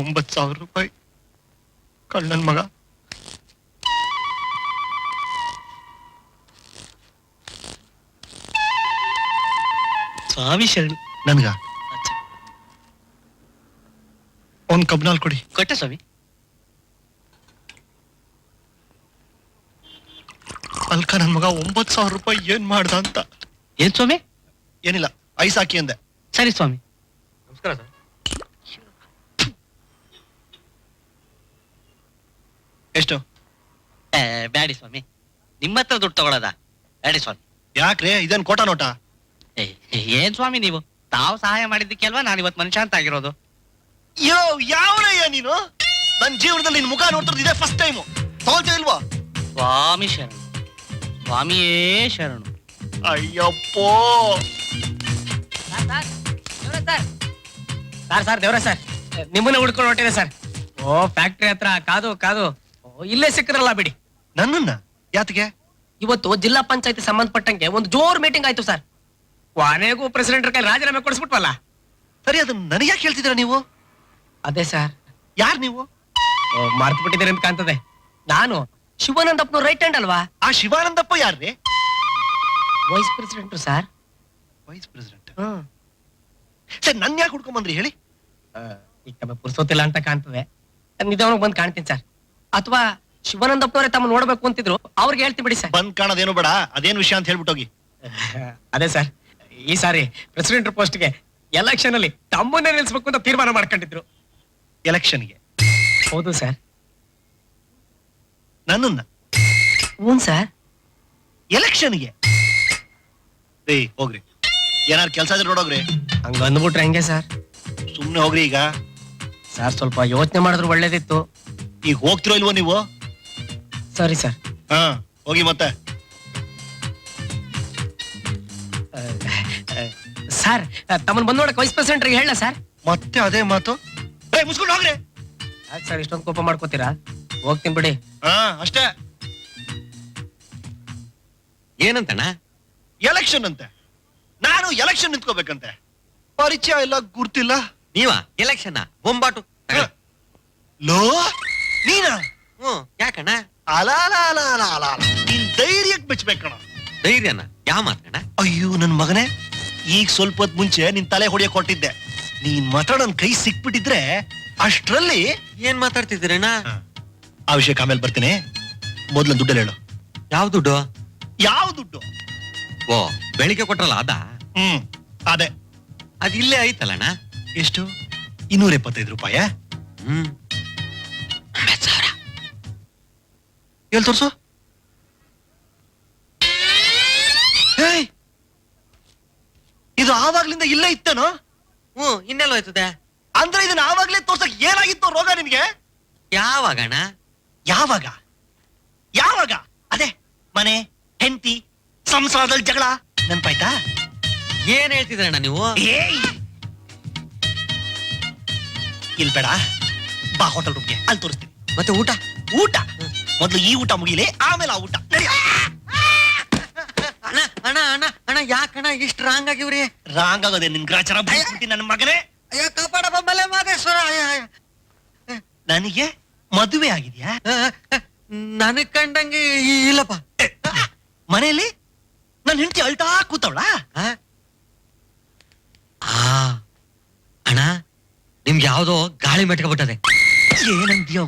9,000 ರೂಪಾಯಿ ಕಳ್ಳನ್ ಮಗ. ಸ್ವಾಮಿ ಶರಣು. ನನ್ಗ ಒಂದ್ ಕಬ್ನಾಲ್ ಕೊಡಿ. ಕೊಟ್ಟೆ ಸ್ವಾಮಿ. ಅಲ್ಕ ನನ್ ಮಗ 9,000 ರೂಪಾಯಿ ಏನ್ ಮಾಡ್ದ ಅಂತ. ಏನ್ ಸ್ವಾಮಿ? ಏನಿಲ್ಲ, ಐಸ್ ಹಾಕಿ ಅಂದೆ. ಸರಿ ಸ್ವಾಮಿ. ನಮಸ್ಕಾರ ಸರ್. ಎಷ್ಟು? ಬ್ಯಾಡಿ ಸ್ವಾಮಿ, ನಿಮ್ಮ ಹತ್ರ ದುಡ್ಡು ತಗೊಳ್ಳೋದ? ಬ್ಯಾಡಿ ಸ್ವಾಮಿ. ಯಾಕ್ರೆ, ಇದೇನ್ ಕೋಟಾ ನೋಟ? ಏನ್ ಸ್ವಾಮಿ ನೀವು, ತಾವು ಸಹಾಯ ಮಾಡಿದ್ದಕ್ಕೆ ಅಲ್ವಾ ನಾನು ಇವತ್ತು ಮನುಷ್ಯ ಅಂತ ಆಗಿರೋದು. ಯೋ, ಯಾವನಯ್ಯ ನೀನು? ನನ್ ಜೀವನದಲ್ಲಿ ನಿನ್ ಮುಖ ನೋಡ್ತಿರೋದು ಇದೇ ಫಸ್ಟ್ ಟೈಮು. ತಗೊಳ್ತಾ ಇಲ್ವಾ? ಸ್ವಾಮಿ ಶರಣು, ಸ್ವಾಮಿಯೇ ಶರಣು. ಅಯ್ಯಪ್ಪೋ. ಸರ್ ದೇವ್ರ ಸರ್, ನಿಮ್ಮನ್ನ ಹುಡ್ಕೊಂಡು ಹೊಟ್ಟಿದೆ ಸರ್. ಓ, ಫ್ಯಾಕ್ಟ್ರಿ ಹತ್ರ ಕಾದು ಕಾದು ಇಲ್ಲೇ ಸಿಕ್ಕದ್ರಲ್ಲ ಬಿಡಿ. ನನ್ನನ್ನ ಯಾತಿಗೆ? ಇವತ್ತು ಜಿಲ್ಲಾ ಪಂಚಾಯತಿ ಸಂಬಂಧಪಟ್ಟಂಗೆ ಒಂದು ಜೋರ್ ಮೀಟಿಂಗ್ ಆಯ್ತು ಸರ್. ಕೊನೆಗೂ ಪ್ರೆಸಿಡೆಂಟ್ ಕೈ ರಾಜೀನಾಮೆ ಕೊಡಿಸ್ಬಿಟ್ವಲ್ಲ. ಸರಿ, ಅದನ್ನ ನನಗೆ ಯಾಕೆ ಹೇಳ್ತಿದ್ದೀರಾ ನೀವು? ಅದೇ ಸರ್. ಯಾರು ನೀವು? ಮರ್ತು ಬಿಟ್ಟಿದ್ದೀರಿ ಅಂತ ಕಾಣ್ತದೆ. ನಾನು ಶಿವಾನಂದಪ್ಪನ ರೈಟ್ ಹ್ಯಾಂಡ್ ಅಲ್ವಾ? ಆ ಶಿವಾನಂದಪ್ಪ ಯಾರ್ರಿ? Vice president sir. Vice president? Sir, ನನ್ ಯಾಕೆ ಹುಡ್ಕೊಂಡ್ ಬಂದ್ರಿ ಹೇಳಿ? ಈಗ ಪುರ್ಸೋತಿಲ್ಲ ಅಂತ ಕಾಣ್ತದೆ. ನಿಧಾನಕ್ಕೆ ಬಂದು ಕಾಣ್ತೀನಿ ಸರ್. ಅಥವಾ ಶಿವಾನಂದಪ್ಪನವರೇ ತಮ್ಮ ನೋಡ್ಬೇಕು ಅಂತಿದ್ರು, ಅವ್ರಿಗೆ ಹೇಳ್ತಿ ಬಿಡಿ ಸರ್. ಬಂದ್ ಕಾಣೋದೇನು ಬೇಡ, ಅದೇನ್ ವಿಷಯ ಅಂತ ಹೇಳ್ಬಿಟ್ಟೋಗಿ. ಅದೇ ಸರ್, ಈ ಸಾರಿ ಪ್ರೆಸಿಡೆಂಟ್ ಪೋಸ್ಟ್ಗೆ ಎಲೆಕ್ಷನ್ ಅಲ್ಲಿ ತಮ್ಮನ್ನೇ ನಿಲ್ಸ್ಬೇಕು ಅಂತ ತೀರ್ಮಾನ ಮಾಡ್ಕೊಂಡಿದ್ರು. ಎಲೆಕ್ಷನ್ಗೆ? ಹೌದು ಸರ್. ನನ್ನನ್ನ? ಹ್ಞೂ ಸರ್. ಎಲೆಕ್ಷನ್ಗೆ? ಹೋಗ್ರಿ, ಏನಾರು ಕೆಲಸ ಇದ್ರೆ ನೋಡೋಗ್ರಿ. ಹಂಗ ಅಂದ್ಬಿಟ್ರೆ ಹೆಂಗೆ ಸರ್? ಸುಮ್ನೆ ಹೋಗ್ರಿ. ಈಗ ಸರ್ ಸ್ವಲ್ಪ ಯೋಚನೆ ಮಾಡಿದ್ರು ಒಳ್ಳೇದಿತ್ತು. ಈಗ ಹೋಗ್ತಿರೋ ಇಲ್ವೋ ನೀವು? ಸರಿ ಸರ್. ಹಾ, ಹೋಗಿ ಮತ್ತೆ. ಸರ್, ತಮ್ಮನ್ ಬಂದ್ ನೋಡಕ್ ವೈಸ್ ಪ್ರೆಸಿಡೆಂಟ್ ಹೇಳ ಸರ್. ಮತ್ತೆ ಅದೇ ಮಾತು? ಮುಸ್ಕೊಂಡು ಹೋಗ್ರಿ. ಯಾಕೆ ಸರ್ ಇಷ್ಟೊಂದು ಕೋಪ ಮಾಡ್ಕೋತೀರಾ? ಹೋಗ್ತೀನಿ ಬಿಡಿ. ಹಾ, ಅಷ್ಟೇ. ಏನಂತಣ್ಣ? ಎಲೆಕ್ಷನ್ ಅಂತೆ. ನಾನು ಎಲೆಕ್ಷನ್ ನಿಂತ್ಕೋಬೇಕಂತೆ. ಪರಿಚಯ ಇಲ್ಲ, ಗುರ್ತಿಲ್ಲ. ನೀವ ಎಲೆಕ್ಷನ್ ಬೊಂಬಾಟು ಲೋ ನೀನಾ? ಯಾಕಣ್ಣ? ನೀನ್ ಧೈರ್ಯಕ್ಕೆ ಮೆಚ್ಬೇಕಣ. ಧೈರ್ಯನ? ಯಾವ ಮಾತಣ್ಣ? ಅಯ್ಯೋ ನನ್ ಮಗನೇ, ಈಗ ಸ್ವಲ್ಪ ಹೊತ್ತು ಮುಂಚೆ ನಿನ್ ತಲೆ ಹೊಡಿಯಕ್ ಕೊಟ್ಟಿದ್ದೆ. ನೀನ್ ಮಾತ್ರ ನನ್ ಕೈ ಸಿಕ್ಬಿಟ್ಟಿದ್ರೆ ಅಷ್ಟ್ರಲ್ಲಿ. ಏನ್ ಮಾತಾಡ್ತಿದ್ದೀರಣ್ಣ? ಆ ವಿಷಯಕ್ಕೆ ಆಮೇಲೆ ಬರ್ತೀನಿ. ಮೊದ್ಲು ದುಡ್ಡಲ್ಲಿ ಹೇಳು. ಯಾವ ದುಡ್ಡು? ಯಾವ ದುಡ್ಡು? ಓ, ಬೆಳಿಗ್ಗೆ ಕೊಟ್ರಲ್ಲ ಅದ? ಅದೇ. ಅದ್ ಇಲ್ಲೇ ಐತಲ್ಲಣ್ಣ. ಎಷ್ಟು? 275 ರೂಪಾಯಿ. 9,000. ಎಲ್ಲಿ ತೋರ್ಸು. ಇದು ಆವಾಗ್ಲಿಂದ ಇಲ್ಲೇ ಇತ್ತೇನೋ? ಇನ್ನೆಲ್ಲೋ ಆಯ್ತದೆ. ಅಂದ್ರೆ ಇದನ್ನ ಆವಾಗ್ಲೇ ತೋರ್ಸಕ್ ಏನಾಗಿತ್ತು ರೋಗ ನಿನ್ಗೆ? ಯಾವಾಗಣ್ಣ? ಯಾವಾಗ ಯಾವಾಗ? ಅದೇ ಮನೆ, ಹೆಂಡತಿ, ಸಂಸಾರದಲ್ಲಿ ಜಗಳ ನೆನ್ಪಾಯ್ತಾ? ಏನ್ ಹೇಳ್ತಿದ್ರಣ್ಣ ನೀವು? ಇಲ್ಲಿ ಬೇಡ, ಬಾ ಹೋಟೆಲ್ ರೂಮ್ಗೆ, ಅಲ್ಲಿ ತೋರಿಸ್ತೀನಿ. ಮತ್ತೆ ಊಟ? ಊಟ ಮೊದ್ಲು ಈ ಊಟ ಮುಗಿಲಿ, ಆಮೇಲೆ ಆ ಊಟ. ಅಣ್ಣ ಅಣ್ಣ ಅಣ್ಣ ಅಣ್ಣ, ಯಾಕಣ್ಣ ಇಷ್ಟು ರಾಂಗ್ ಆಗಿವ್ರಿ? ರಾಂಗ್ ಆಗೋದೆ ನಿನ್ ಗ್ರಾಚಾರ. ನನ್ನ ಮಗನೇ, ಅಯ್ಯೋ ಕಾಪಾಡ ಬಮ್ಮಲೆ ಮಾದೇಶ್ವರ. ನನಗೆ ಮದುವೆ ಆಗಿದ್ಯಾ? ನನಗ್ ಕಂಡಂಗೆ ಇಲ್ಲಪ್ಪ. ಮನೆಯಲ್ಲಿ ನನ್ನ ಹೆಂಡತಿ ಅಳ್ತಾ ಕೂತವಳ. ಅಣ್ಣ, ನಿಮ್ಗೆ ಯಾವ್ದೋ ಗಾಳಿ ಮೆಟ್ಕೊಬಿಟ್ಟದೆ. ಏನಂದ್ಯೋ